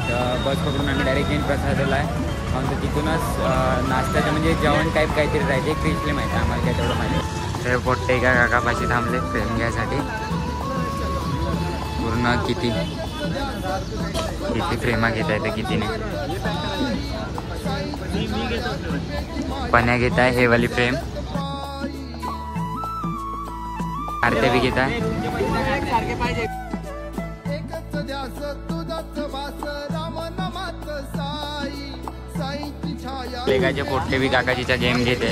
तर बस पकडून आम्ही डायरेक्ट येईन प्रसादालय. आणि तिथूनच नाश्त्याचं म्हणजे जेवण टाईप काहीतरी राहते. क्रिशले माहिती आहे आम्हाला काय तेवढं माहिती. ते पोट्टे का काकापाशी थांबले फ्रेम घ्यायसाठी. पूर्ण किती फ्रेमा घेता येते किती नाही. पण्या घेत आहे हे वाली फ्रेम. आरत्या बी घेत आहे. लेगाचे पोट्टे बी काकाजीचा गेम घेते.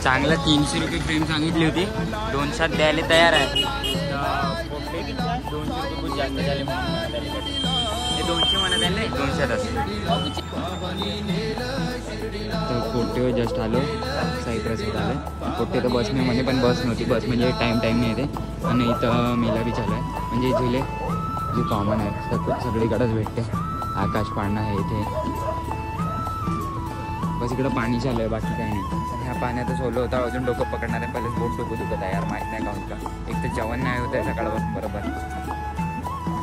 चांगलं 300 रुपये फ्रेम सांगितली होती 200 द्यायला तयार आहे. पोट्टे 200 रुपये खूप जास्त झाले ते 200 म्हणत आहे 200 असेल. तर पोट्टेवर जस्ट आलो साई प्रसाद आलं. पोट्टे तर बसने मध्ये पण बस नव्हती. बस म्हणजे टाईम नाही येते. आणि इथं मेला बी चालू आहे म्हणजे झुले जे कॉमन आहे सगळीकडेच भेटते. आकाश पाळणा आहे इथे. बस इकडं पाणी चालू आहे बाकी काही नाही. ह्या पाण्यातच ओलं होता अजून डोकं पकडणार आहे. पहिलेच बोट डोकं दुखत आहे यार माहीत नाही काहून का. एक तर जेवण नाही होतं आहे सकाळपासून बरोबर.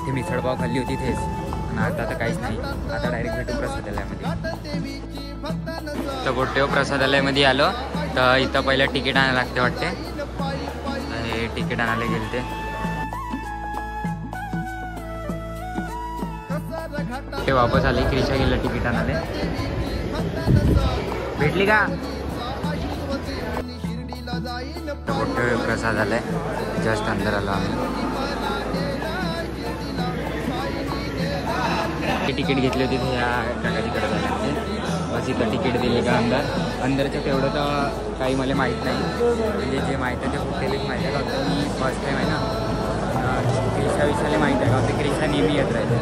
ते मिसळपाव खाल्ली होती तेच. आणि आता तर काहीच नाही. आता डायरेक्ट भेटू प्रसादालयामध्ये. तर बोट्टेव प्रसादालयामध्ये आलो तर इथं पहिलं तिकीट आणायला लागते वाटते. हे तिकीट आणायला गेले ते वापस आले. क्रिशा गेलं तिकीट आणायला. भेटली का मोठे प्रसाद आलाय. जस्ट अंदर आलो आम्ही. तिकीट घेतली होती ह्या काकाजीकडे झाले. बस इथं तिकीट दिले का अंदरचं तेवढं तर काही मला माहीत नाही. म्हणजे जे माहीत आहे ते कुठेच माहीत आहे का होतं. मी फर्स्ट टाईम आहे ना. क्रिशा विषयाला माहीत आहे का होते. क्रिशा नेहमी येत राहते.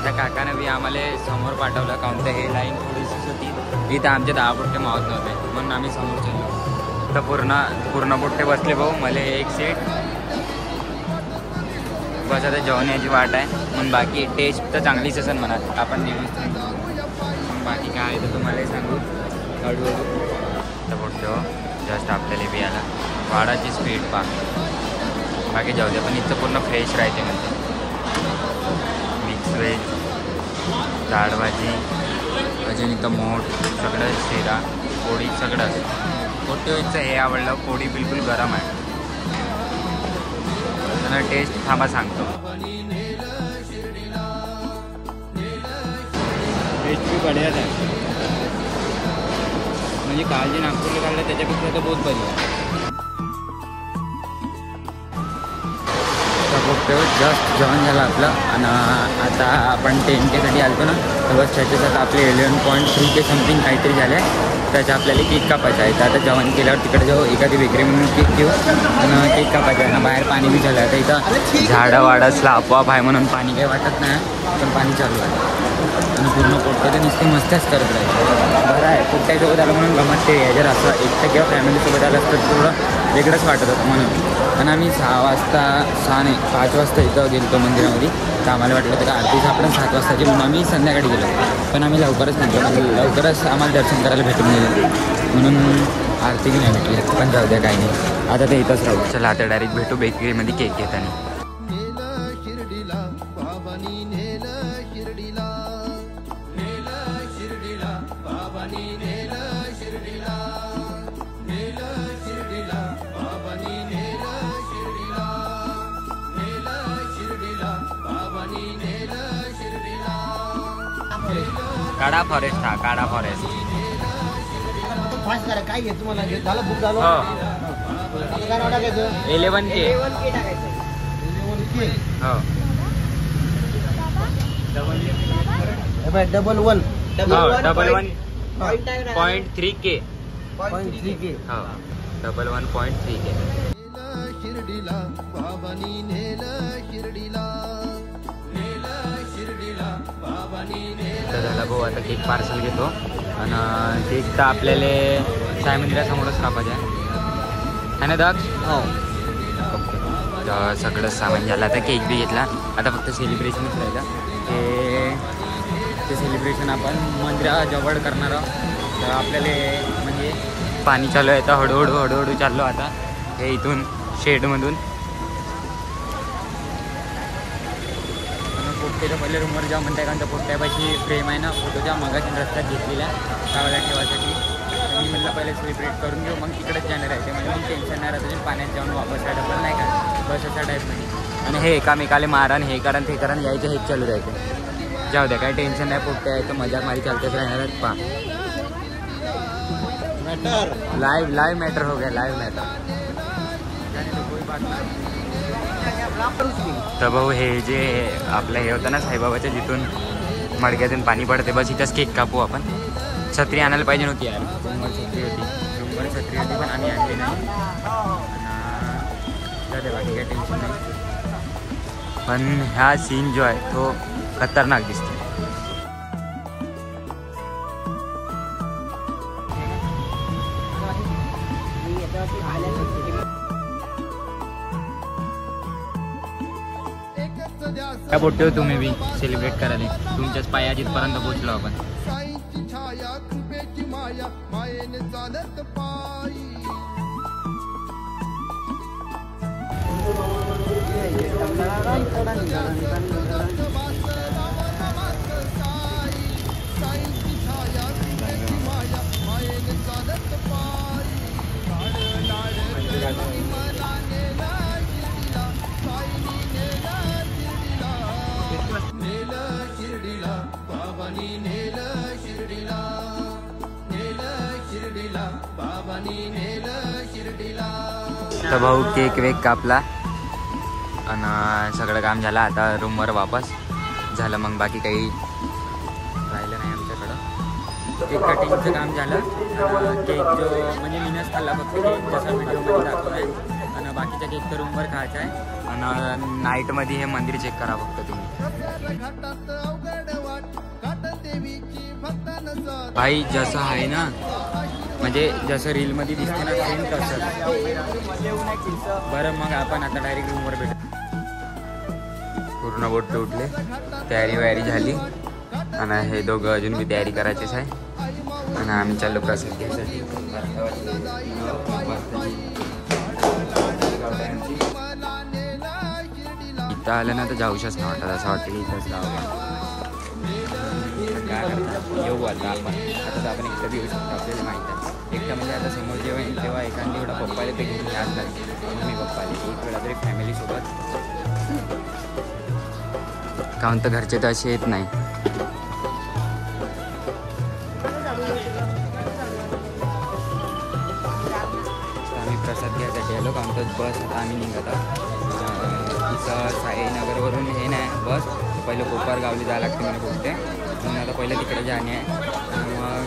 त्या काकानं बी आम्हाला समोर पाठवलं काहून तर हे लाईन थोडीशीच होती. इथं आमचे 10 पोट्टे मावत नव्हते म्हणून आम्ही समोर चाललो. तर पूर्ण पोट्टे बसले भाऊ. मला एक सीट बस. आता जेवण याची वाट आहे म्हणून बाकी टेस्ट तर चांगलीच असेल म्हणा. आपण नेहमीच बाकी काय आहे तर तुम्हाला सांगू हळूहळू. तर पोट्टे जस्ट आपल्याला बी आला. वाडाची स्पीड पा बाकी जाऊ दे पण इथं पूर्ण फ्रेश राहते म्हणजे. मिक्स व्हेज डाळ भाजी अजून इथं मोठ सगळं शिरा पोळी सगळं. पोट्टेचं हे आवडलं. पोळी बिलकुल गरम आहे. आणि टेस्ट थांबा सांगतो. टेस्ट भी बढिया आहे, म्हणजे काल जे नागपूरला काढलं त्याच्यापेक्षा तर बहुत बढिया. जस्ट जेवण झालं आपलं आणि आता आपण 10K आलतो ना, तर बस त्याच्यात आपले 11.3K समथिंग काहीतरी झालं आहे. त्याच्या आपल्याला केक कापायचा आहे. तर आता जेवण केल्यावर तिकडे जाऊ एखादी बेकरी म्हणून केक घेऊ आणि केक कापायचा आहे ना. बाहेर पाणी बी झालं आहे. तर इथं झाडं वाडसला आपोआप आहे म्हणून पाणी काही वाटत नाही, पण पाणी चालू आहे आणि पूर्ण पोट्टे तर नुसते मस्तच करत राहील. बरं आहे, पोट्ट्यासोबत आलं म्हणून गमत ते जर असं एकटं किंवा फॅमिलीसोबत आलं असतं थोडं वेगळंच वाटत होतं म्हणून. आणि आम्ही 5 वाजता इथं गेलो होतो मंदिरामध्ये. तर आम्हाला वाटलं होतं का आरतीचं आपण 7 वाजताची म्हणून आम्ही संध्याकाळी गेलो, पण आम्ही लवकरच निघलो. लवकरच आम्हाला दर्शन करायला भेटून गेलं म्हणून आरती बी नाही भेटली. पण जाऊ द्या, काही नाही, आता ते इथंच राहू. चला आता डायरेक्ट भेटू बेकरीमध्ये केक घेताना. काढा फॉरेस्ट हा, काढा फॉरेस्ट. फास्ट करा, काय घ्यायचं मला झालं बुक झालं. हो, काय ऑर्डर घ्यायचं? 11K. हो, डबल वन 11.3K. हो, 11.3K. तर झाला भाऊ, आता केक पार्सल घेतो आणि केक तर आपल्याला साई मंदिरासमोरच कापायचं आहे ना दक्ष. हो, ओके. तर सगळं सामान झालं. आता केक बी घेतला, आता फक्त सेलिब्रेशनच राहिलं. ते सेलिब्रेशन आपण मंदिराजवळ करणार आहोत. तर आपल्याला म्हणजे पाणी चालू आहे, तर हळूहळू चाललो आता हे इथून शेडमधून. पोट्टेच्या पहिले रूमवर जाऊ म्हणताय, कारण त्या पोट्ट्यापाशी फ्रेम आहे ना फोटोच्या मगाशी रस्त्यात घेतलेल्या गावाला ठेवायसाठी. मी म्हटलं पहिले सेलिब्रेट करून घेऊ, मग तिकडेच जाणार आहे. ते म्हणजे मग टेन्शन नाही राहतं, पाण्यात जाऊन वापस डबल नाही का बस अशा टाईपमध्ये. आणि हे एकामेकाला मारण हे कारण ते कारण यायचं हेच चालू राहायचं. जाऊ द्या, काही टेन्शन नाही. पोट्टे आहे तर मजाक मारी चालतेच राहणार आहेत. लाईव्ह मॅटर हो गया, लाईव्ह मॅटर. तर भाऊ हे जे आपलं हे होतं ना साईबाबाच्या जिथून मडक्यातून पाणी पडते, बस इथंच केक कापू आपण. छत्री आणायला पाहिजे नव्हती यार, रूमवर छत्री होती पण आम्ही आणली नाही. बाकी काही टेन्शन नाही, पण हा सीन जो आहे तो खतरनाक दिसतो. काय बोलतो तुम्ही बी सेलिब्रेट करायला, तुमच्याच पाया जिथपर्यंत पोहोचलो आपण. तर भाऊ केक वेक कापला आणि सगळं काम झालं. आता रूमवर वापस झालं. मग बाकी काही राहिलं नाही आमच्याकडं. केक कटिंगचं काम झालं. केक जो म्हणजे मीनच खाल्ला फक्त केक जसा व्हिडिओमध्ये दाखवला आहे. आणि बाकीचा केक तर रूमवर खायचा आहे. आणि नाईटमध्ये हे मंदिर चेक करा फक्त तुम्ही. भाई जसं आहे ना, म्हणजे जसं रीलमध्ये दिसते ना सेम तसं. बरं मग आपण आता डायरेक्ट रूमवर भेटू. पूर्ण बोट उठले, तयारी वयारी झाली आणि हे दोघं अजून बी तयारी करायचीच आहे. आणि आम्ही चाललो प्रसाद घ्यायसाठी. इथं आलं ना तर जाऊशच नाही वाटत, असं वाटतं की इथंच जावं. काय करता, येऊ आता आपण. आता तर आपण एकटं येऊ शकतो, आपल्याला माहीत आहे. एकटा म्हणजे आता समोर जेव्हा येईल तेव्हा एखादी एवढा पप्पाला ते घेऊन याच लागते मम्मी पप्पाला एक वेळा तरी फॅमिलीसोबत. कारण तर घरचे तर असे येत नाही. आम्ही प्रसाद घ्यायसाठी आलो कारण तर बस आता आम्ही निघत आहोत. इथं साईनगरवरून हे नाही बस पहिलं कोपार गावली जायला लागते मला बोलते म्हणून आता पहिलं तिकडे जाणे आहे. मग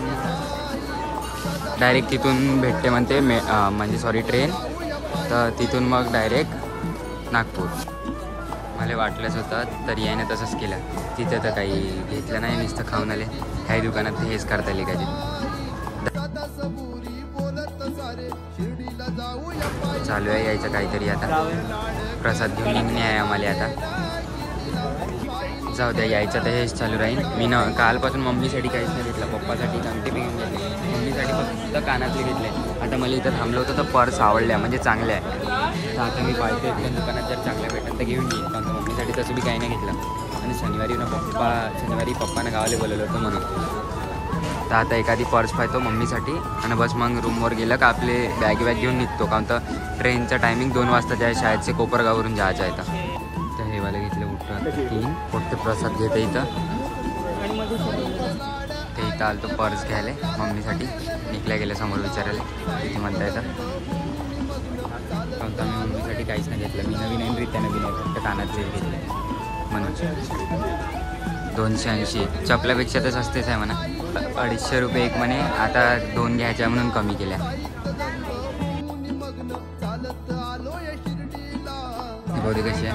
डायरेक्ट तिथून भेटते म्हणते म्हणजे सॉरी ट्रेन तर तिथून मग डायरेक्ट नागपूर. मला वाटलंच होतं तरी याने तसंच केलं. तिथं तर काही घेतलं नाही नुसतं खाऊन आले. काही दुकानात हेच करता आले का चालू आहे यायचं काहीतरी. आता प्रसाद घेऊन निघणे आहे आम्हाला. आता जाऊ द्या यायचं तर हेच चालू राहील. मी कालपासून मम्मीसाठी काहीच नाही घेतलं. पप्पासाठी अंगठी बी घेऊन घेतली. मम्मीसाठी फक्त कानातले घेतले. आता मला इथं थांबलं होतं तर पर्स आवडल्या म्हणजे चांगल्या आहे. तर आता मी पाहतो इथल्या दुकानात जर चांगल्या भेटेल तर घेऊन येईल. कारण मम्मीसाठी तसं बी काही नाही घेतलं. आणि शनिवारी पप्पानं गावाला बोलवलं होतं म्हणून. तर आता एखादी पर्स पाहतो मम्मीसाठी आणि बस मग रूमवर गेलं का आपले बॅग घेऊन निघतो. कारण तर ट्रेनचं टायमिंग 2 वाजताचं आहे. शाळेचे कोपरगाववरून जायचं आहे. तर हे वाला घेतलं उठतं 3 फक्त प्रसाद घेतं इथं. ते इथं आलं तो पर्स घ्यायला मम्मीसाठी. निघल्या गेल्या समोर विचारायला तिथे म्हणता येतं. कारण तर मी मम्मीसाठी काहीच नाही घेतलं. मी नवीन नवीन आहे फक्त कानातले घेतले म्हणून. 280 चपल्यापेक्षा तर सस्तेच आहे म्हणा. 250 रुपये एक म्हणे. आता 2 घ्यायच्या म्हणून कमी केल्या. बघू कशी आहे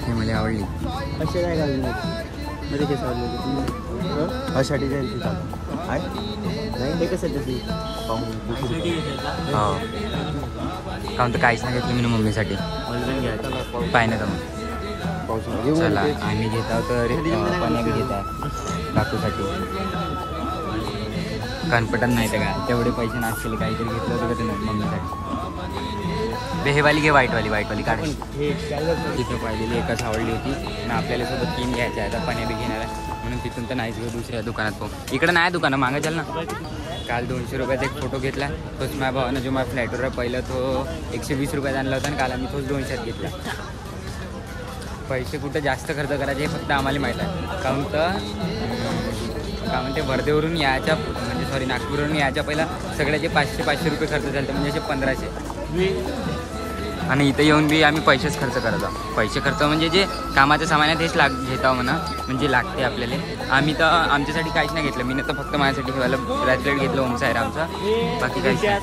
हे मला आवडली. असे काय घालून मध्ये कसं आवडलं असाठी जाईल तिथं आहे नाही ते कसं तशी हो कारण तर काहीच नाही घेतलं मी मम्मीसाठी. पाय ना मग चला आम्ही घेत आहोत तर पाण्या बी घेत आहे काकूसाठी. कन्फर्टन नाही तर काय तेवढे पैसे नाचले काहीतरी घेतलं होतं का ते मम्मीसाठी. हेवाली घे वाईटवाली काढ. तिथं पाहिलेली एकच आवडली होती आणि आपल्याला सोबत 3 घ्यायच्या आहेत. पाण्या बी घेणार आहे म्हणून तिथून तर नाहीच घेऊ. दुसऱ्या दुकानात पाहू. इकडं नाही दुकानं मागं चाल ना. काल 200 रुपयाचा एक फोटो घेतला. तोच माझ्या भावानं जो माझ्या फ्लॅटवर आहे पहिला तो 120 रुपयात आणला होता आणि काल आम्ही तोच 200त घेतला. पैसे कुठं जास्त खर्च करायचे हे फक्त आम्हाला माहीत आहे. काहून तर का म्हणते वर्धेवरून यायच्या म्हणजे सॉरी नागपूरवरून यायच्या पहिला सगळ्याचे 500 रुपये खर्च झाले म्हणजे असे 1500. आणि इथं येऊन बी आम्ही पैसेच खर्च करत आहोत. पैसे खर्च म्हणजे जे कामाच्या सामान्यात हेच घेत आहो म्हणा म्हणजे लागते आपल्याला. आम्ही तर आमच्यासाठी काहीच नाही घेतलं. मी तर फक्त माझ्यासाठी ठेवायला ब्रेसलेट घेतलं ओम साहेब आमचा. बाकी काहीच नाही.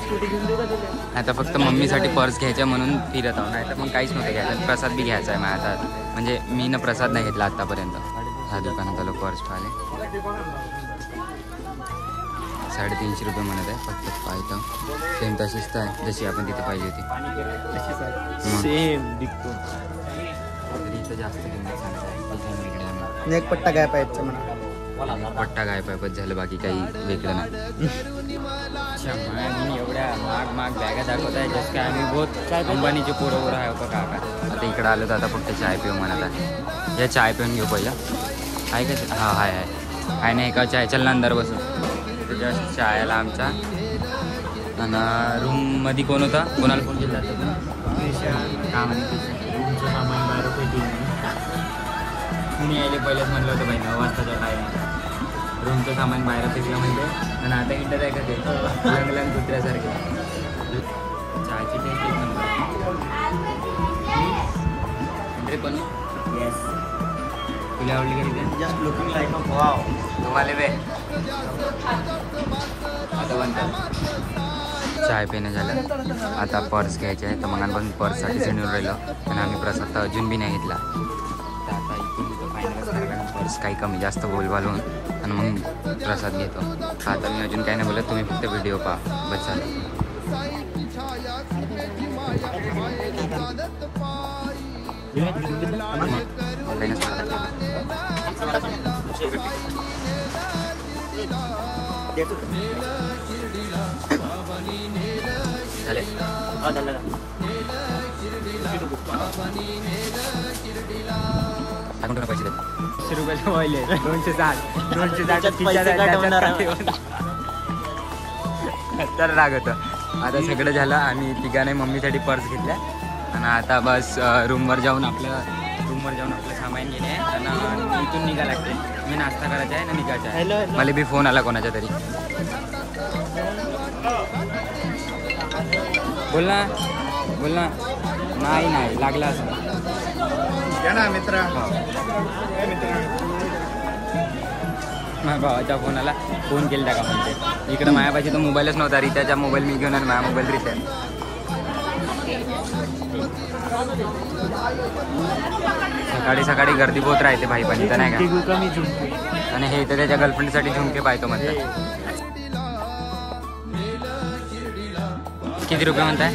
आता फक्त मम्मीसाठी पर्स घ्यायचा म्हणून फिरत आहो. नाही तर मग काहीच नव्हतं घ्यायचं. प्रसाद बी घ्यायचा आहे माझ्या हातात म्हणजे मी ना प्रसाद नाही घेतला आत्तापर्यंत. ह्या दुकानात आलो पर्स पाहिले 350 रुपये म्हणत आहे फक्त. पाहिजे सेम तशीच तर आहे जशी आपण तिथे पाहिजे होती. सेम दिसतो इथं जास्त किंमत सांगत. एक पट्टा काय पाहिजे म्हणा. पट्टा काय पाहिजे झालं बाकी काही वेगळं नाही. मी एवढ्या माग बॅगा दाखवत आहे जसं काय आम्ही बहुत अंबानीचे पोरं आहे का काका. आता इकडं आलो तर आता फक्त चाय पिऊ म्हणत आहे. या चाय पिऊन घेऊ पहिलं आहे का. हां आहे नाही का चाय. चल ना अंदर बसून. जस्ट चायला आमचा आणि रूममध्ये कोण होता कोणाला फोन केला का म्हणे मी यायला पहिलेच म्हटलं होतं बाई 9 वाजताच्या टाईम रूमचं सामान बाहेर फेकलं म्हणजे. आणि आता इंटर आहे का ते लंग कुत्र्यासारखे. चहाची टेस्ट एक नंबर पण येस. तुला आवडली का तिथे. Just looking like a wow. तुम्हाला बे आता बनतात. चाय पिणं झालं. आता पर्स घ्यायचे आहे तर मग आपण पर्ससाठी सिंडून राहिलो आणि आम्ही प्रसाद तर अजून बी नाही घेतला. तर आता इथून फायनलच करायला पर्स काही कमी जास्त बोलबाल होऊन आणि मग प्रसाद घेतो. आता मी अजून काही नाही बोलत. तुम्ही फक्त व्हिडिओ पहा बस झालं. पैसे देतो 100 रुपयाचे वाहिले 260 260 पैसे तर राग होतं. आता सगळं झालं आणि तिघाने मम्मीसाठी पर्स घेतल्या आणि आता बस रूमवर जाऊन आपलं सामान घेणे आणि इथून निघा लागते. मी नाश्ता करायचा आहे ना निघायचा आहे. मला बी फोन आला कोणाचा तरी. बोल ना. नाही लागला असं मित्र. माझ्या भावाच्या फोनाला फोन केला का म्हणते. इकडं माझ्यापाशी तो मोबाईलच नव्हता. रिचार्जचा मोबाईल मी घेऊन माझ्या मोबाईल रिचार्ज. सकाळी गर्दी बहुत राहते भाई पण इथं नाही का. आणि हे तर त्याच्या गर्लफ्रेंडसाठी झुमके पाहतो म्हणतात. किती रुपये म्हणताय?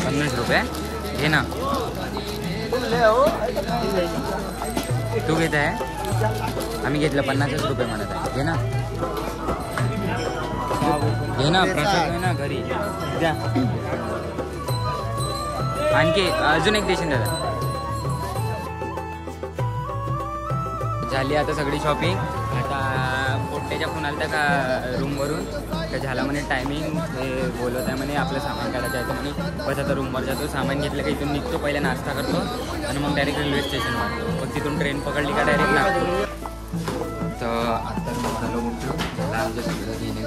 50 रुपये घे ना. तू घेत आहे? आम्ही घेतलं 50 रुपये म्हणत आहे. घे ना प्रसाद आहे ना घरी द्या. आणखी अजून एक देशील दादा. झाली आता सगळी शॉपिंग. आता पोट्ट्याच्या फोन आला का रूमवरून तर झाला म्हणे टायमिंग. हे बोलत आहे म्हणे आपलं सामान काढायचं आहे. तर म्हणे बस आता रूमवर जातो. सामान घेतलं का इथून निघतो. पहिले नाश्ता करतो आणि मग डायरेक्ट रेल्वे स्टेशन मारतो. मग तिथून ट्रेन पकडली का डायरेक्ट नागपूर. तर आता झालं उठलो. त्याला आमच्या सगळं घेणं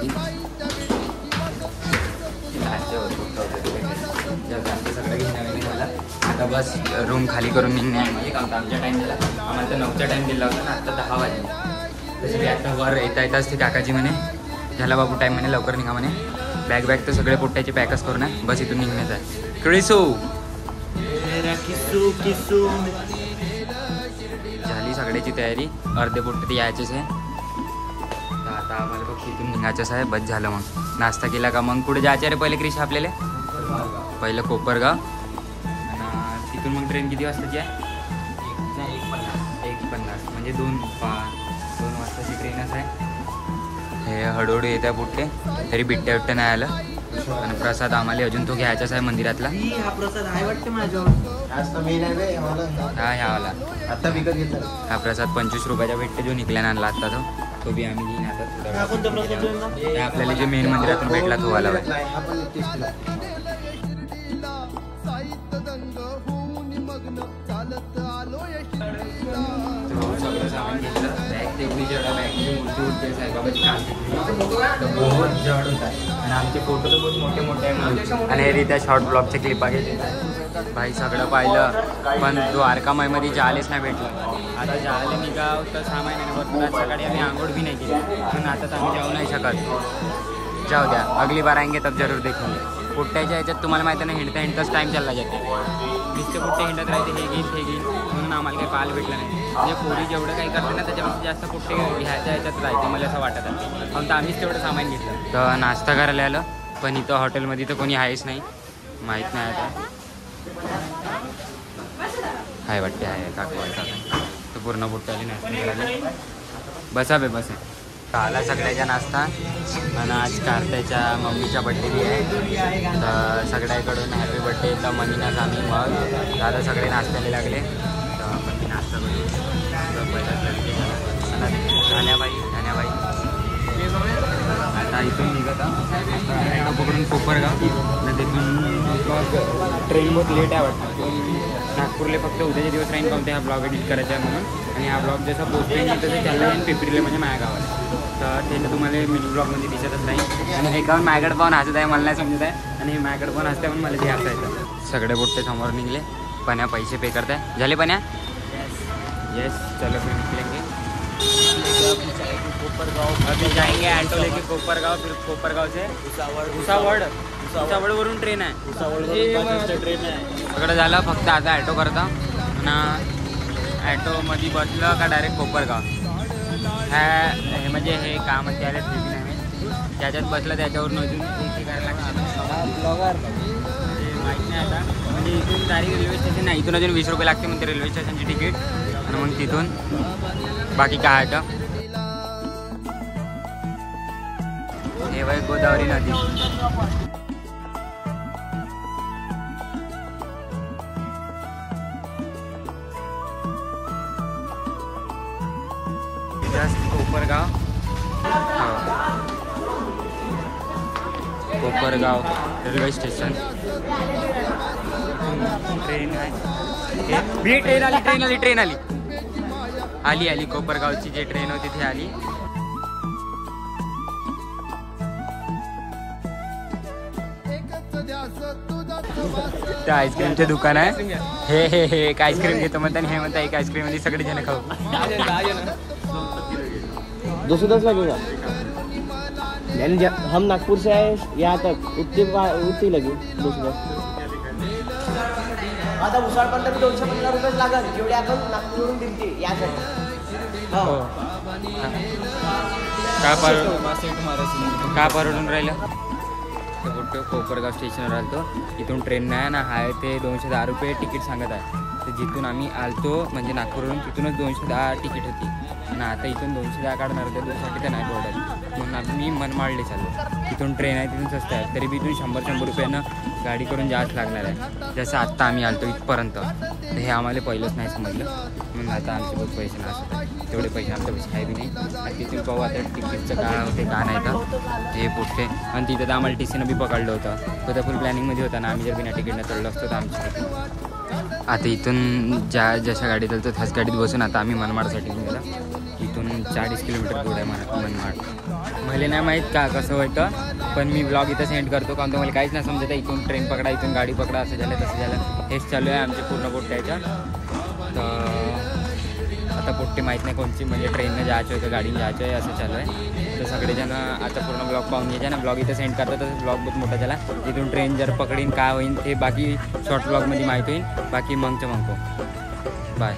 आमचं सगळं घेणं झालं. आता बस रूम खाली करून निघणे आहे. म्हणजे काम आमच्या टाईम झाला. आम्हाला तर 9चा टाईम दिला होता ना. आता 10 वाजले. तसे मी आता वर येताच ते काकाजी म्हणे झाला बाबू टाईम म्हणे लवकर निघा म्हणे. बॅग तर सगळे पोट्ट्याचे पॅकच करून आहे. बस इथून निघण्याचं आहे. क्रिसू झाली सगळ्याची तयारी. अर्धे पोट्टे ते यायचेच आहे. तर आता आम्हाला फक्त इथून निघायचंच आहे. बस झालं. मग नाश्ता केला का मग कुठे जायचं रे पहिले क्रिश आपल्याला? पहिलं कोपरगाव आणि तिथून मग ट्रेन किती वाजताची आहे? 1:50 म्हणजे 2 वाजताची ट्रेनच आहे. हे हळूहळू येत आहे पुट्टे. तरी बिट्ट्या नाही आलं. आणि प्रसाद आम्हाला अजून तो घ्यायचाच आहे मंदिरातला. हा प्रसाद आहे वाटतं माझ्यावर. हा ह्यावाला आता विकत घेतला. हा प्रसाद 25 रुपयाचा भेटते. जो निघल्यानं आणला आता तो बी आम्ही घेईन आता. आपल्याला जे मेन मंदिरातून भेटला तो वाला सगळं सामान घेतलं. बॅग तेवढी जड आहे. मूर्ती उठते साईबाबाची बहुत जड होत आहे. आणि आमचे फोटो तर बहुत मोठे आहे. आणि हे रित्या शॉर्ट ब्लॉगचे क्लिपा घेतले. भाई सगळं पाहिलं पण द्वारकामाईमध्ये जालेच नाही भेटलं. आता जायला निघाव तर सामान आणि भरपूर. आज सकाळी आम्ही आंघोळ भी नाही केली म्हणून आता तर आम्ही जाऊ नाही शकत. जाऊ द्या अगली बार आएंगे तब जरूर देखेंगे. पोट्ट्याच्या ह्याच्यात तुम्हाला माहिती आहे ना हिंडताच टाईम चालला जाते. नुसते पोट्टे हिंडत राहते. हे घेईन म्हणून आम्हाला काही पाहायला भेटलं नाही. म्हणजे पोरी जेवढं काही करते ना त्याच्यापेक्षा जास्त पोट्टे घ्यायच्या ह्याच्यात राहते मला असं वाटत आहे. फक्त आम्हीच तेवढं सामान घेतलं. तर नाश्ता करायला आलं पण इथं हॉटेलमध्ये तर कोणी आहेच नाही. माहीत नाही आता आहे वाटते आहे काकू आहे काका. तर पूर्ण पोट्ट्याला नाश्ता करायला बसा बे बस. आला सगळ्याचा नाश्ता. आणि आज कार्त्याच्या मम्मीचा बड्डे बी आहे. तर सगळ्याकडून हॅपी बड्डे. तर म्हणीनच आम्ही मग दादा सगळे नाश्त्याला लागले. तर आपण मी नाश्ता करू. धान्याबाई आता इथून निघत आता पकडून कोपरगाव. तिथून ट्रेन बहुत लेट आहे वाटतं. नागपूरला फक्त उद्याचे दिवस राहीन पाहते हा ब्लॉग एडिट करायचा आहे म्हणून. आणि हा ब्लॉग जसा पोस्टिंग तसं चालला आहे पिपरीला म्हणजे माझ्या गावाला. तर ते तुम्हाला मिनी ब्लॉगमध्ये दिसतच नाही. आणि हे गाव माझ्याकडे पाहून हसत आहे मला नाही समजत आहे. आणि हे माझ्याकडे पाहून हसते म्हणून मला ते हसायचं. सगळे बोट्टे समोर निघले. पण्या पैसे पे करताय झाले पण्या? येस चलो फिर निकलेंगे. अभी जाएंगे ऑटो लेके कोपरगाव. फिर कोपरगाव से भुसावळवरून ट्रेन आहे. ट्रेन आहे सगळं झालं. फक्त आता ॲटो करता आणि ॲटोमध्ये बसलं का डायरेक्ट कोपरगाव. हे म्हणजे हे काम त्याला ट्रेन आहे. त्याच्यात बसलं त्याच्यावरून अजून हे करायला लागतं. माहीत नाही आता. म्हणजे इथून डायरेक्ट रेल्वे स्टेशन नाही. इथून अजून 20 रुपये लागते म्हणते रेल्वे स्टेशनची तिकीट. आणि मग तिथून बाकी काय आहे. हे वय गोदावरी नदी. Kopargaon Kopargaon railway station. Train आहे, ट्रेन आली कोपरगावची जी ट्रेन होती ती आली. ते आईस्क्रीमचे दुकान आहे. हे एक आईस्क्रीम घेतो म्हणता आणि हे म्हणता एक आईस्क्रीम मध्ये सगळे जण खाऊ. 210 लगेगा. यानी हम नागपुर से आए यहाँ तक उतनी लगी 210. आता मुसाळपर्यंत 215 रुपये लागेल जेवढे आपण नागपूरवरून दिलते यासाठी. का परवडून राहिलं. कोपरगाव स्टेशनवर आलतो. इथून ट्रेन नाही ना आहे ते 210 रुपये तिकीट सांगत आहे. तर जिथून आम्ही आलतो म्हणजे नागपूरवरून तिथूनच 210 तिकीट होती आणि आता इथून 210 काढणार होते दुसऱ्यासाठी तर नाही परवडत म्हणून आम्ही मनमाडले चाललो. इथून ट्रेन आहे तिथून स्वस्त आहे तरी बी इथून 100 रुपयानं गाडी करून जास्त लागणार आहे. जसं आत्ता आम्ही आलतो इथपर्यंत तर हे आम्हाला पहिलंच नाही समजलं म्हणून आता आमचे बहुत पैसे नसतात. तेवढे पैसे आमच्या पैसे काही बी नाही. आणि तिथून पाहू आता तिकीटचं का होते का नाही का ते पुढचे. आणि तिथं तर आम्हाला TCनं बी पकडलं होतं. तो तर फुल प्लॅनिंगमध्ये होता ना. आम्ही जर बिना तिकीटनं चढलो असतो तर आमची. आता इथून जशा गाडीत आलो त्याच गाडीत बसून आता आम्ही मनमाडसाठी निघाला. इथून 40 किलोमीटर दूर आहे मनमाड. मला नाही माहीत का कसं होतं पण मी ब्लॉग इथं सेंड करतो कारण तर मला काहीच नाही समजत. इथून ट्रेन पकडा इथून गाडी पकडा असं झालं तसं झालं. हेच चालू आहे आमचे पूर्ण पोट्ट्याच्या. तर आता पोट्टे माहीत नाही कोणची म्हणजे ट्रेननं जायचं आहे का गाडीने जायचं आहे असं चालू आहे. तर सगळेजण आता पूर्ण ब्लॉग पाहून घ्यायचे ना. ब्लॉग इथं सेंड करतो तर ब्लॉग बहुत मोठा झाला. इथून ट्रेन जर पकडीन काय होईन ते बाकी शॉर्ट ब्लॉगमध्ये माहीत होईल. बाकी मगचं मग बाय.